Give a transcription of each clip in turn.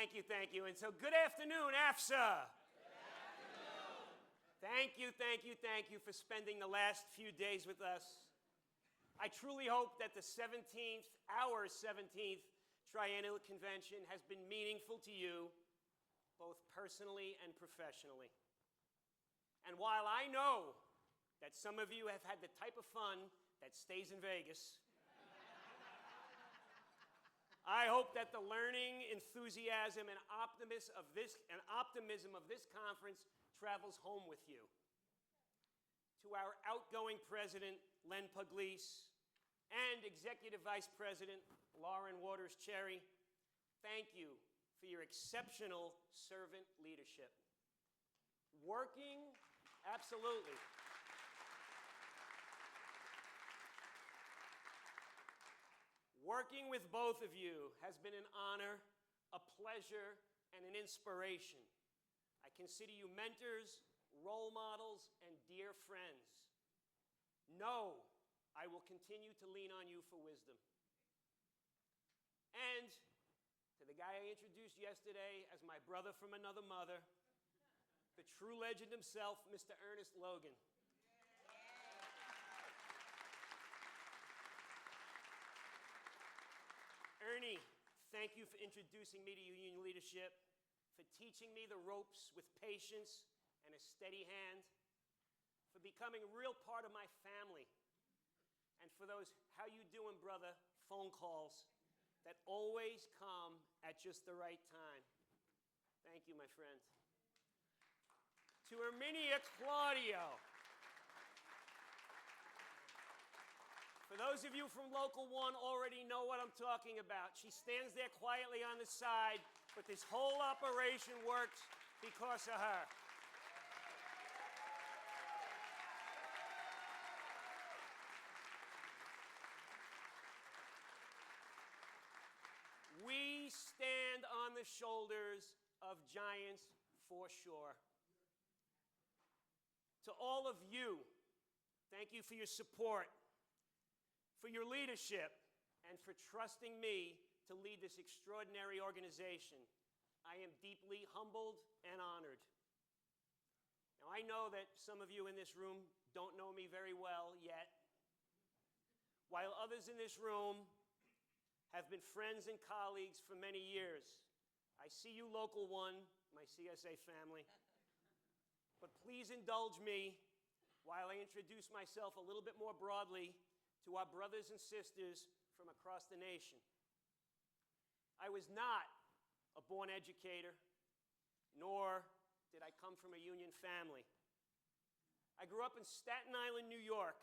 Thank you. And so good afternoon, AFSA. Thank you for spending the last few days with us. I truly hope that our 17th Triennial Convention has been meaningful to you, both personally and professionally. And while I know that some of you have had the type of fun that stays in Vegas, I hope that the learning, enthusiasm, and optimism of this conference travels home with you. To our outgoing president, Len Pugliese, and Executive Vice President, Lauren Waters-Cherry, thank you for your exceptional servant leadership. Absolutely. Working with both of you has been an honor, a pleasure, and an inspiration. I consider you mentors, role models, and dear friends. Know I will continue to lean on you for wisdom. And to the guy I introduced yesterday as my brother from another mother, the true legend himself, Mr. Ernest Logan. Ernie, thank you for introducing me to union leadership, for teaching me the ropes with patience and a steady hand, for becoming a real part of my family, and for those "how you doing, brother" phone calls that always come at just the right time. Thank you, my friend. To Herminia Claudio. For those of you from Local 1 already know what I'm talking about. She stands there quietly on the side, but this whole operation works because of her. We stand on the shoulders of giants for sure. To all of you, thank you for your support, for your leadership, and for trusting me to lead this extraordinary organization. I am deeply humbled and honored. Now, I know that some of you in this room don't know me very well yet, while others in this room have been friends and colleagues for many years. I see you, Local 1, my CSA family. But please indulge me while I introduce myself a little bit more broadly to our brothers and sisters from across the nation. I was not a born educator, nor did I come from a union family. I grew up in Staten Island, New York.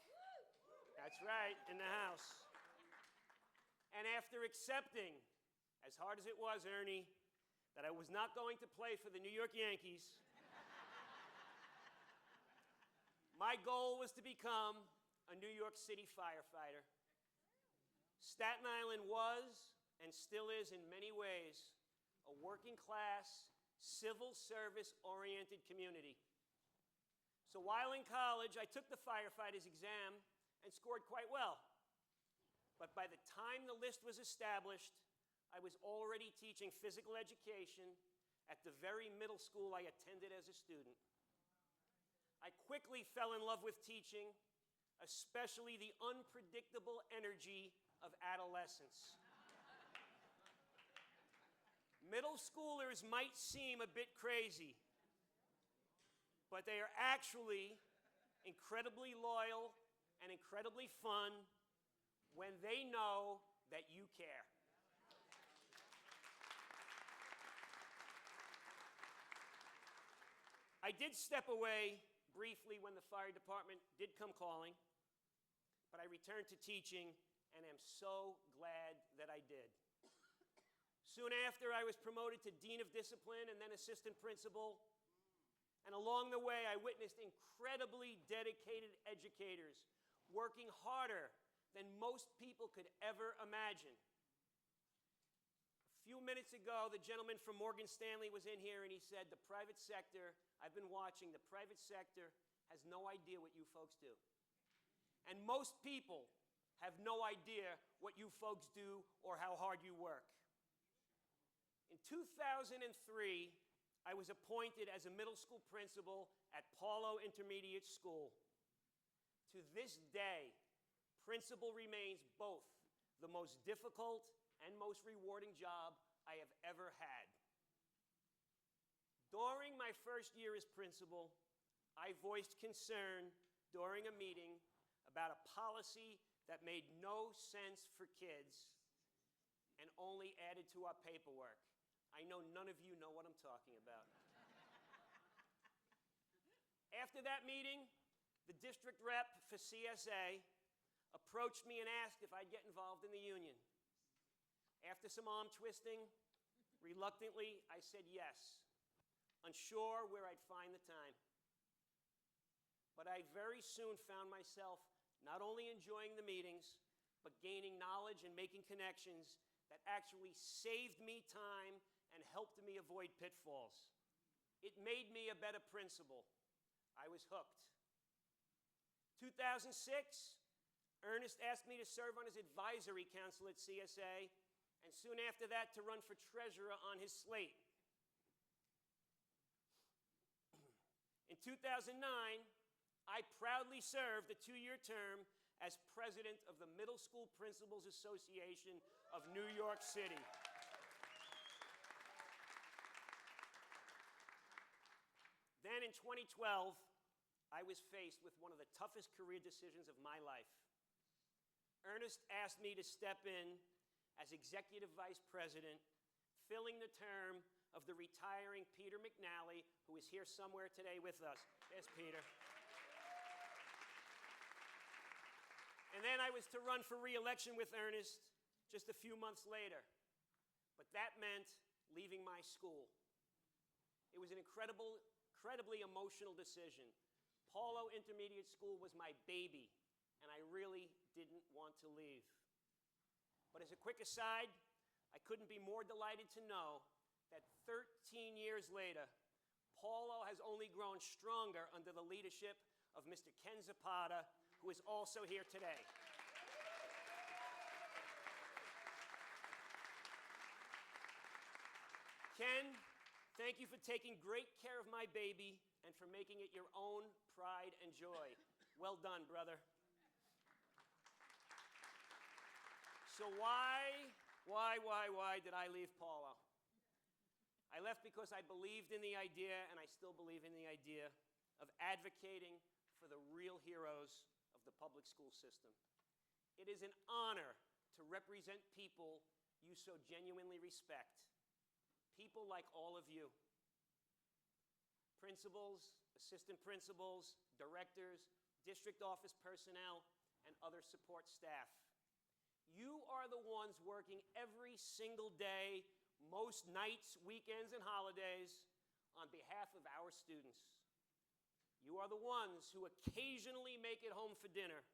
That's right, in the house. And after accepting, as hard as it was, Ernie, that I was not going to play for the New York Yankees, my goal was to become a New York City firefighter. Staten Island was, and still is in many ways, a working class, civil service-oriented community. So while in college, I took the firefighter's exam and scored quite well. But by the time the list was established, I was already teaching physical education at the very middle school I attended as a student. I quickly fell in love with teaching, especially the unpredictable energy of adolescence. Middle schoolers might seem a bit crazy, but they are actually incredibly loyal and incredibly fun when they know that you care. I did step away briefly when the fire department did come calling, but I returned to teaching and am so glad that I did. Soon after, I was promoted to Dean of Discipline and then Assistant Principal, and along the way, I witnessed incredibly dedicated educators working harder than most people could ever imagine. A few minutes ago, the gentleman from Morgan Stanley was in here and he said, the private sector, I've been watching, the private sector has no idea what you folks do. And most people have no idea what you folks do or how hard you work. In 2003, I was appointed as a middle school principal at Paulo Intermediate School. To this day, principal remains both the most difficult and most rewarding job I have ever had. During my first year as principal, I voiced concern during a meeting about a policy that made no sense for kids and only added to our paperwork. I know none of you know what I'm talking about. After that meeting, the district rep for CSA approached me and asked if I'd get involved in the union. After some arm twisting, reluctantly, I said yes, unsure where I'd find the time. But I very soon found myself not only enjoying the meetings, but gaining knowledge and making connections that actually saved me time and helped me avoid pitfalls. It made me a better principal. I was hooked. 2006, Ernest asked me to serve on his advisory council at CSA, and soon after that to run for treasurer on his slate. In 2009, I proudly served a 2-year term as president of the Middle School Principals Association of New York City. Then in 2012, I was faced with one of the toughest career decisions of my life. Ernest asked me to step in as executive vice president, filling the term of the retiring Peter McNally, who is here somewhere today with us. There's Peter. And then I was to run for re-election with Ernest just a few months later. But that meant leaving my school. It was an incredibly emotional decision. Paulo Intermediate School was my baby, and I really didn't want to leave. But as a quick aside, I couldn't be more delighted to know that 13 years later, Paulo has only grown stronger under the leadership of Mr. Ken Zapata, who is also here today. Ken, thank you for taking great care of my baby and for making it your own pride and joy. Well done, brother. So why did I leave Paulo? I left because I believed in the idea, and I still believe in the idea, of advocating for the real heroes of the public school system. It is an honor to represent people you so genuinely respect. People like all of you. Principals, assistant principals, directors, district office personnel, and other support staff. You are the ones working every single day, most nights, weekends, and holidays on behalf of our students. You are the ones who occasionally make it home for dinner,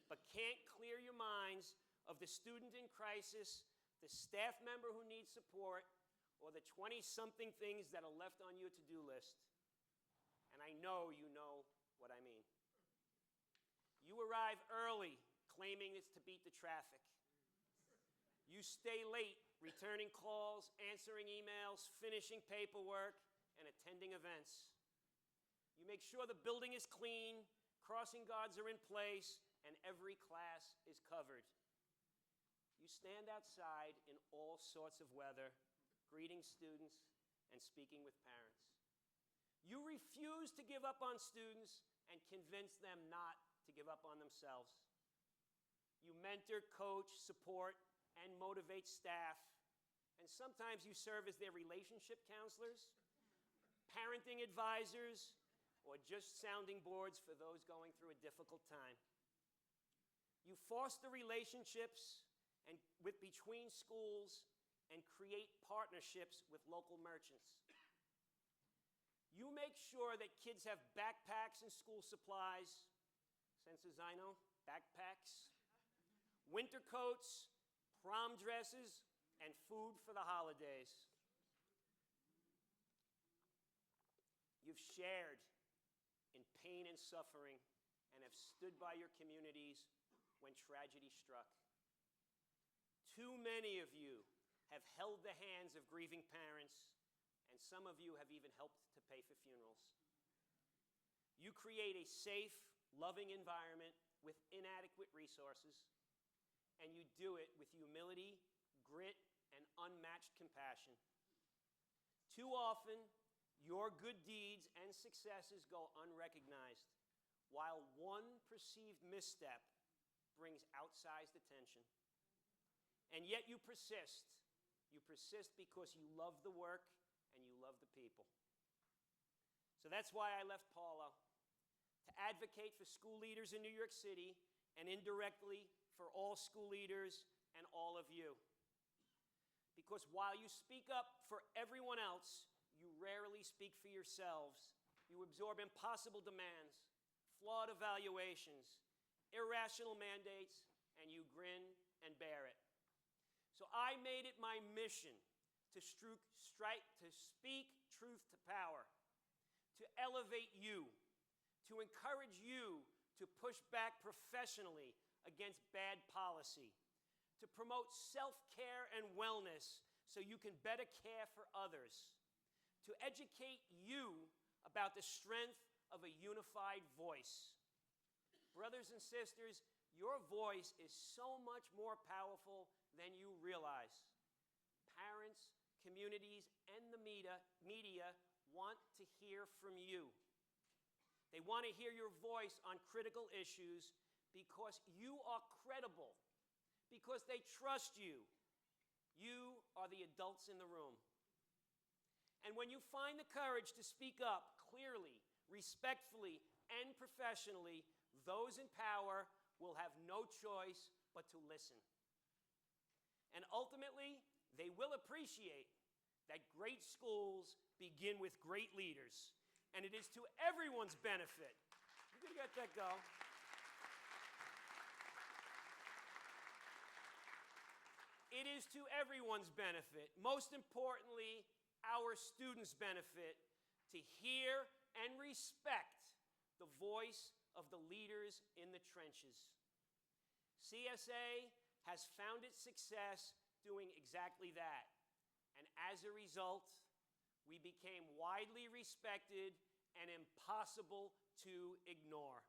but can't clear your minds of the student in crisis, the staff member who needs support, or the 20-something things that are left on your to-do list. And I know you know what I mean. You arrive early, claiming it's to beat the traffic. You stay late, returning calls, answering emails, finishing paperwork, and attending events. You make sure the building is clean, crossing guards are in place, and every class is covered. You stand outside in all sorts of weather, greeting students and speaking with parents. You refuse to give up on students and convince them not to give up on themselves. You mentor, coach, support, and motivate staff. And sometimes you serve as their relationship counselors, parenting advisors, or just sounding boards for those going through a difficult time. You foster relationships between schools and create partnerships with local merchants. You make sure that kids have backpacks and school supplies, since as I know, backpacks, winter coats, prom dresses, and food for the holidays. You've shared in pain and suffering and have stood by your communities when tragedy struck. Too many of you have held the hands of grieving parents, and some of you have even helped to pay for funerals. You create a safe, loving environment with inadequate resources, and you do it with humility, grit, and unmatched compassion. Too often, your good deeds and successes go unrecognized, while one perceived misstep brings outsized attention. And yet you persist. You persist because you love the work and you love the people. So that's why I left Paulo, to advocate for school leaders in New York City and indirectly for all school leaders and all of you. Because while you speak up for everyone else, you rarely speak for yourselves. You absorb impossible demands, flawed evaluations, irrational mandates, and you grin and bear it. So I made it my mission to speak truth to power, to elevate you, to encourage you to push back professionally against bad policy, to promote self-care and wellness so you can better care for others, to educate you about the strength of a unified voice. Brothers and sisters, your voice is so much more powerful than you realize. Parents, communities, and the media want to hear from you. They want to hear your voice on critical issues because you are credible, because they trust you. You are the adults in the room. And when you find the courage to speak up clearly, respectfully, and professionally, those in power will have no choice but to listen. And ultimately, they will appreciate that great schools begin with great leaders. And it is to everyone's benefit. You can let that go. It is to everyone's benefit, most importantly, our students' benefit, to hear and respect the voice of the leaders in the trenches. CSA has found its success doing exactly that. And as a result, we became widely respected and impossible to ignore.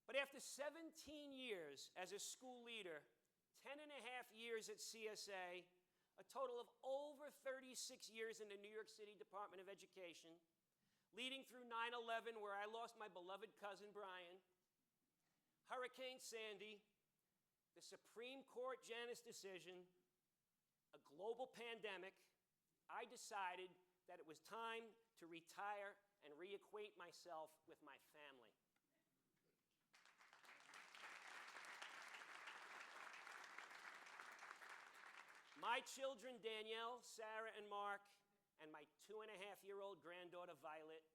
But after 17 years as a school leader, 10 and a half years at CSA, a total of over 36 years in the New York City Department of Education, leading through 9/11, where I lost my beloved cousin Brian, Hurricane Sandy, the Supreme Court Janus decision, a global pandemic, I decided that it was time to retire and reacquaint myself with my family. My children, Danielle, Sarah, and Mark, and my 2.5-year-old granddaughter, Violet,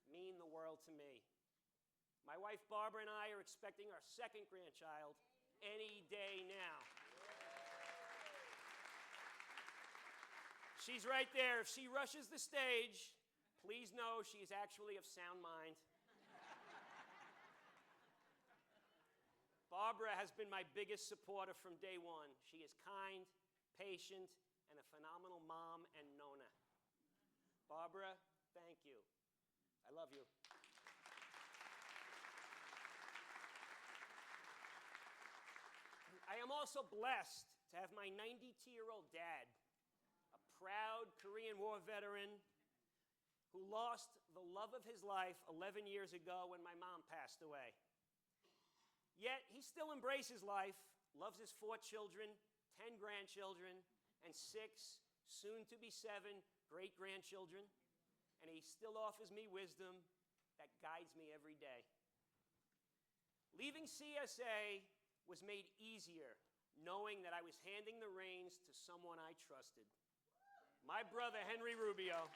mean the world to me. My wife, Barbara, and I are expecting our second grandchild any day now. She's right there. If she rushes the stage, please know she is actually of sound mind. Barbara has been my biggest supporter from day one. She is kind, patient, and a phenomenal mom and Nona. Barbara, thank you. I love you. I am also blessed to have my 92-year-old dad, a proud Korean War veteran who lost the love of his life 11 years ago when my mom passed away. Yet he still embraces life, loves his 4 children, 10 grandchildren, and 6, soon to be 7, great-grandchildren, and he still offers me wisdom that guides me every day. Leaving CSA was made easier knowing that I was handing the reins to someone I trusted. My brother, Henry Rubio.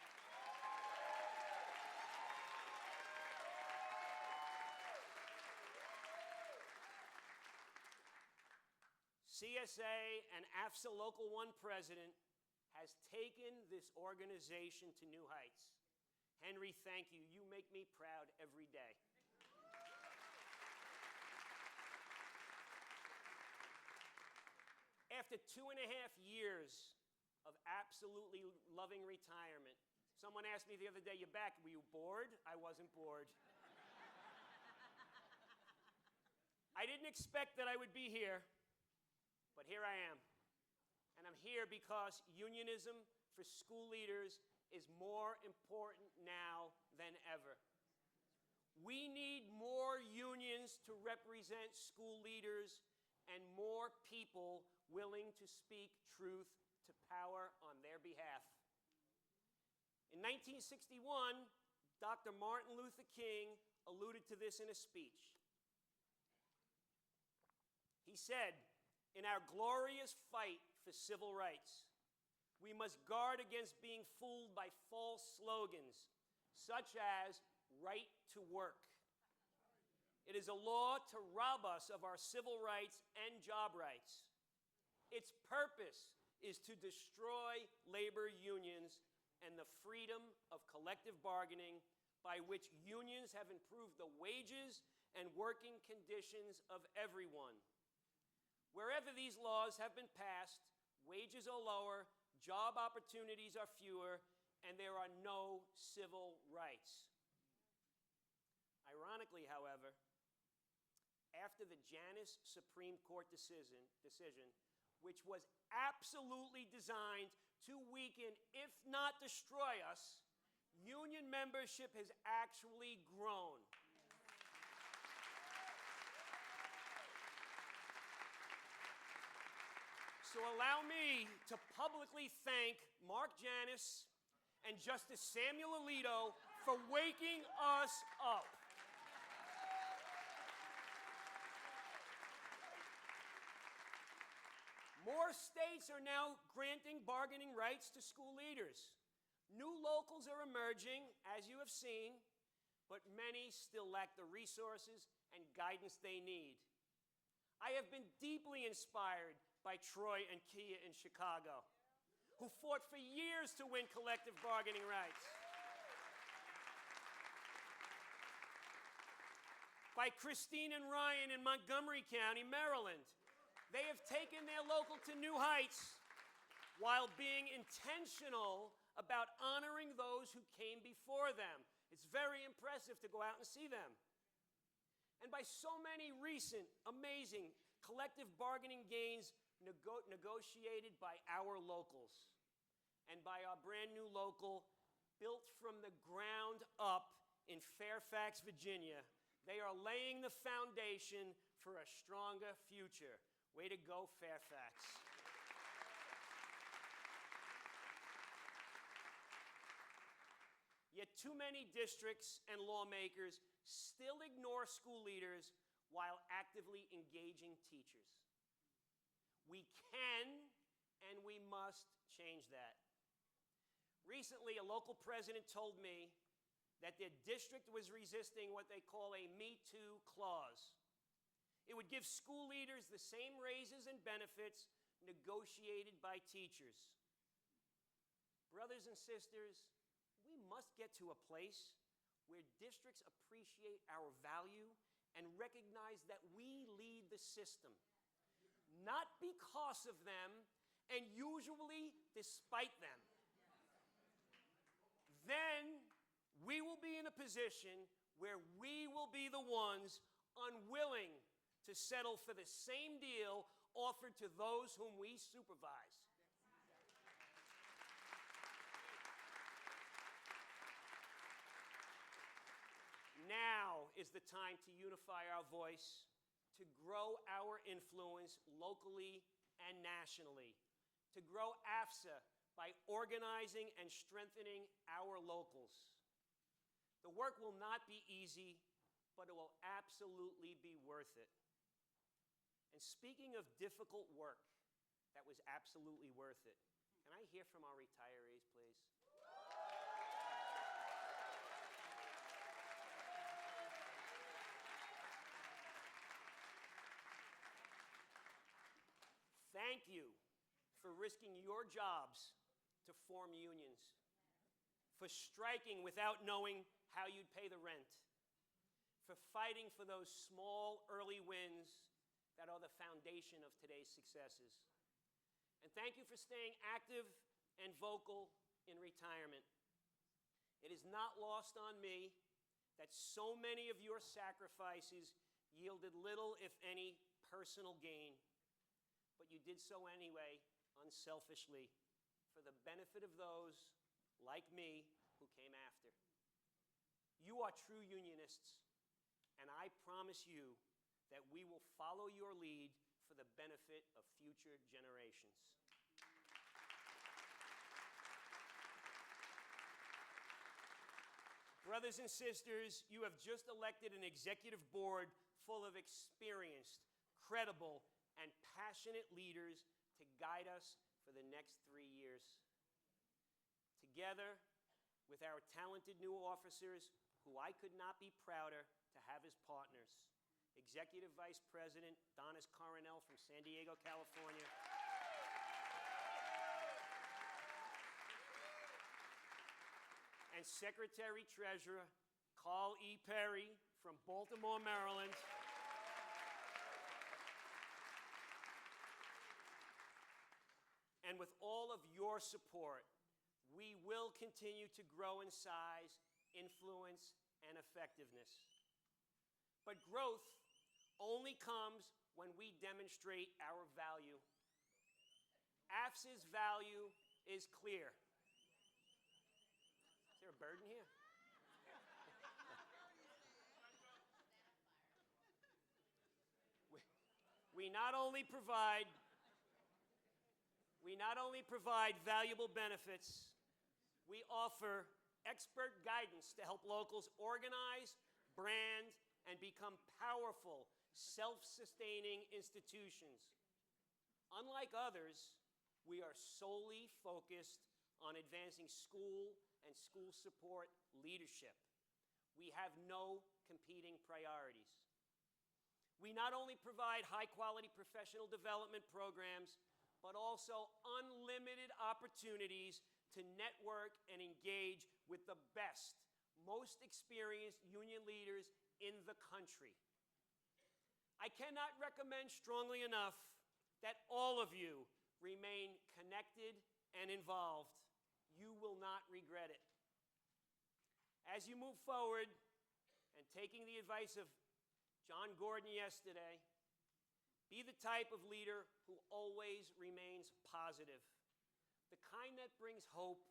CSA and AFSA Local 1 president has taken this organization to new heights. Henry, thank you. You make me proud every day. after 2.5 years of absolutely loving retirement, someone asked me the other day, "You're back, were you bored?" I wasn't bored. I didn't expect that I would be here, but here I am. And I'm here because unionism for school leaders is more important now than ever. We need more unions to represent school leaders and more people willing to speak truth to power on their behalf. In 1961, Dr. Martin Luther King alluded to this in a speech. He said, "In our glorious fight for civil rights, we must guard against being fooled by false slogans, such as right to work. It is a law to rob us of our civil rights and job rights. Its purpose is to destroy labor unions and the freedom of collective bargaining by which unions have improved the wages and working conditions of everyone. Wherever these laws have been passed, wages are lower, job opportunities are fewer, and there are no civil rights." Ironically, however, after the Janus Supreme Court decision, which was absolutely designed to weaken, if not destroy us, union membership has actually grown. So allow me to publicly thank Mark Janus and Justice Samuel Alito for waking us up. More states are now granting bargaining rights to school leaders. New locals are emerging, as you have seen, but many still lack the resources and guidance they need. I have been deeply inspired by Troy and Kia in Chicago, who fought for years to win collective bargaining rights. By Christine and Ryan in Montgomery County, Maryland. They have taken their local to new heights while being intentional about honoring those who came before them. It's very impressive to go out and see them. And by so many recent, amazing collective bargaining gains negotiated by our locals and by our brand new local built from the ground up in Fairfax, Virginia. They are laying the foundation for a stronger future. Way to go, Fairfax. Yet too many districts and lawmakers still ignore school leaders while actively engaging teachers. We can and we must change that. Recently, a local president told me that their district was resisting what they call a Me Too clause. It would give school leaders the same raises and benefits negotiated by teachers. Brothers and sisters, we must get to a place where districts appreciate our value and recognize that we lead the system, not because of them, and usually despite them. Then we will be in a position where we will be the ones unwilling to settle for the same deal offered to those whom we supervise. Now is the time to unify our voice, to grow our influence locally and nationally, to grow AFSA by organizing and strengthening our locals. The work will not be easy, but it will absolutely be worth it. And speaking of difficult work, that was absolutely worth it. Can I hear from our retirees, please? Thank you for risking your jobs to form unions, for striking without knowing how you'd pay the rent, for fighting for those small early wins that are the foundation of today's successes. And thank you for staying active and vocal in retirement. It is not lost on me that so many of your sacrifices yielded little, if any, personal gain. But you did so anyway, unselfishly, for the benefit of those, like me, who came after. You are true unionists, and I promise you that we will follow your lead for the benefit of future generations. Brothers and sisters, you have just elected an executive board full of experienced, credible, and passionate leaders to guide us for the next 3 years. Together with our talented new officers, who I could not be prouder to have as partners, Executive Vice President Donis Coronel from San Diego, California, and Secretary Treasurer Carl E. Perry from Baltimore, Maryland, and with all of your support, we will continue to grow in size, influence, and effectiveness. But growth only comes when we demonstrate our value. AFSA's value is clear. Is there a bird in here? We not only provide valuable benefits, we offer expert guidance to help locals organize, brand, and become powerful, self-sustaining institutions. Unlike others, we are solely focused on advancing school and school support leadership. We have no competing priorities. We not only provide high-quality professional development programs, but also unlimited opportunities to network and engage with the best, most experienced union leaders in the country. I cannot recommend strongly enough that all of you remain connected and involved. You will not regret it. As you move forward, and taking the advice of John Gordon yesterday, be the type of leader who always remains positive, the kind that brings hope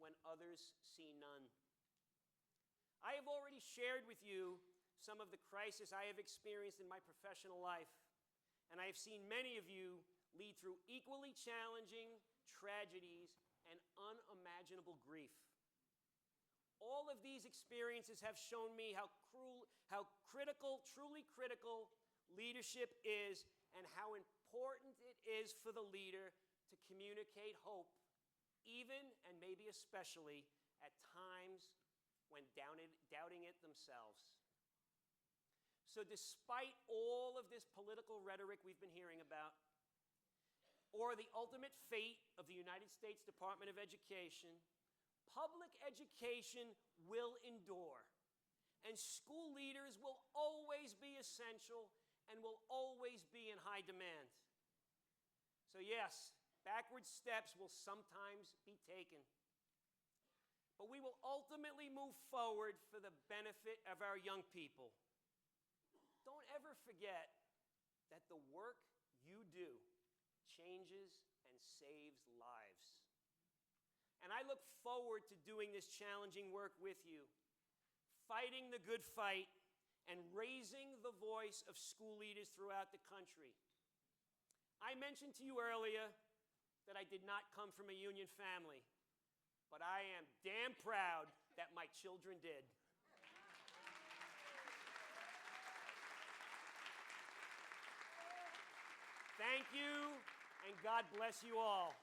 when others see none. I have already shared with you some of the crises I have experienced in my professional life, and I have seen many of you lead through equally challenging tragedies and unimaginable grief. All of these experiences have shown me how critical, truly critical leadership is, and how important it is for the leader to communicate hope, even and maybe especially at times when doubting it themselves. So despite all of this political rhetoric we've been hearing about, or the ultimate fate of the United States Department of Education, public education will endure, and school leaders will always be essential and will always be in high demand. So yes, backward steps will sometimes be taken, but we will ultimately move forward for the benefit of our young people. Don't ever forget that the work you do changes and saves lives. And I look forward to doing this challenging work with you, fighting the good fight and raising the voice of school leaders throughout the country. I mentioned to you earlier that I did not come from a union family, but I am damn proud that my children did. Thank you, and God bless you all.